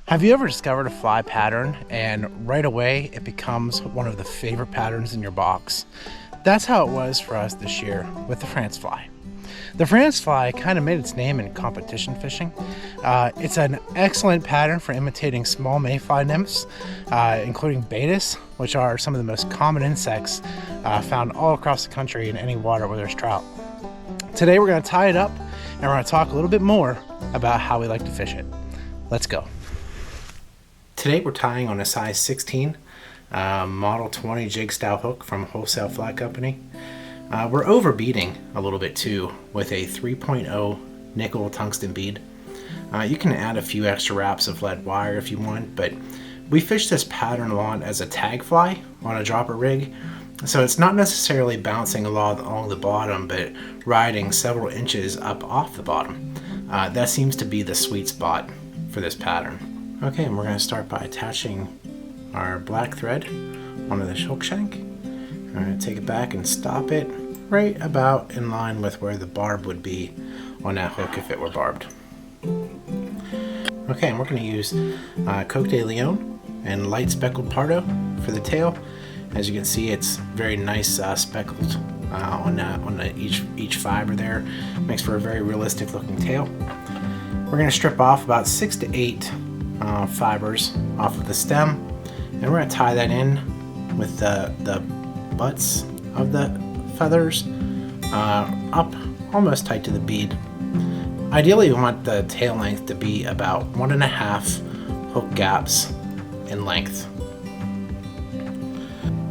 Have you ever discovered a fly pattern and right away it becomes one of the favorite patterns in your box? That's how it was for us this year with the France fly. The France fly kind of made its name in competition fishing. It's an excellent pattern for imitating small mayfly nymphs, including betas, which are some of the most common insects found all across the country in any water where there's trout. Today we're going to tie it up and we're going to talk a little bit more about how we like to fish it. Let's go. Today we're tying on a size 16 model 20 jig style hook from Wholesale Fly Company. We're overbeading a little bit too with a 3.0 nickel tungsten bead. You can add a few extra wraps of lead wire if you want, but we fish this pattern a lot as a tag fly on a dropper rig, so it's not necessarily bouncing along the bottom but riding several inches up off the bottom. That seems to be the sweet spot for this pattern. Okay, and we're going to start by attaching our black thread onto this hook shank. I'm going to take it back and stop it right about in line with where the barb would be on that hook if it were barbed. Okay, and we're going to use Coque de Leon and light speckled Pardo for the tail. As you can see, it's very nice speckled on each fiber there. Makes for a very realistic looking tail. We're going to strip off about 6 to 8 fibers off of the stem, and we're going to tie that in with the butts of the feathers up almost tight to the bead. Ideally, we want the tail length to be about 1.5 hook gaps in length.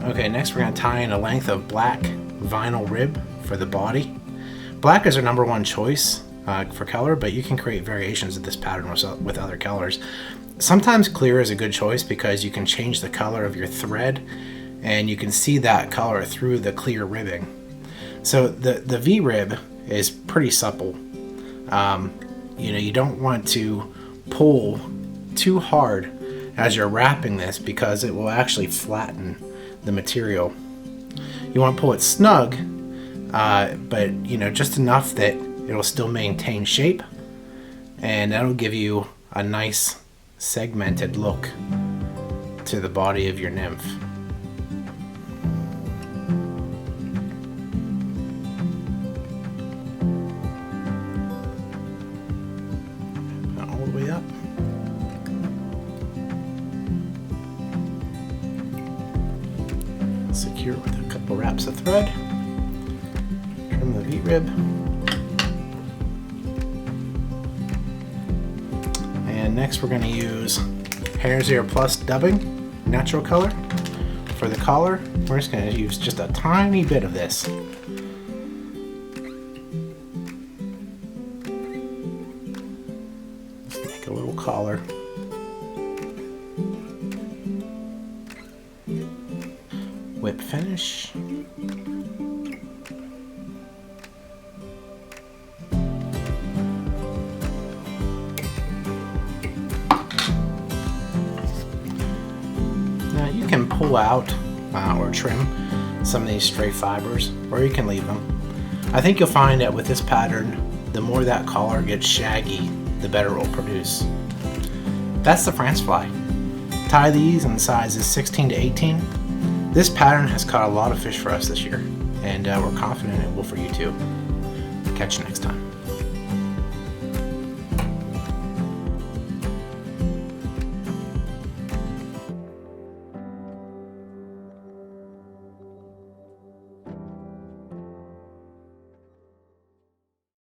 Okay, next we're going to tie in a length of black vinyl rib for the body. Black is our number one choice for color, but you can create variations of this pattern with other colors. Sometimes clear is a good choice because you can change the color of your thread and you can see that color through the clear ribbing. So the V rib is pretty supple. You don't want to pull too hard as you're wrapping this because it will actually flatten the material. You want to pull it snug, but just enough that it'll still maintain shape, and that'll give you a nice segmented look to the body of your nymph. All the way up. Secure it with a couple wraps of thread. Trim the V-rib. And next we're going to use Hare's Ear Plus dubbing, natural color. For the collar, we're just going to use just a tiny bit of this. Just make a little collar. Whip finish. Now you can pull out or trim some of these stray fibers, or you can leave them. I think you'll find that with this pattern, the more that collar gets shaggy, the better it will produce. That's the France fly. Tie these in sizes 16 to 18. This pattern has caught a lot of fish for us this year, and we're confident it will for you too. Catch you next time.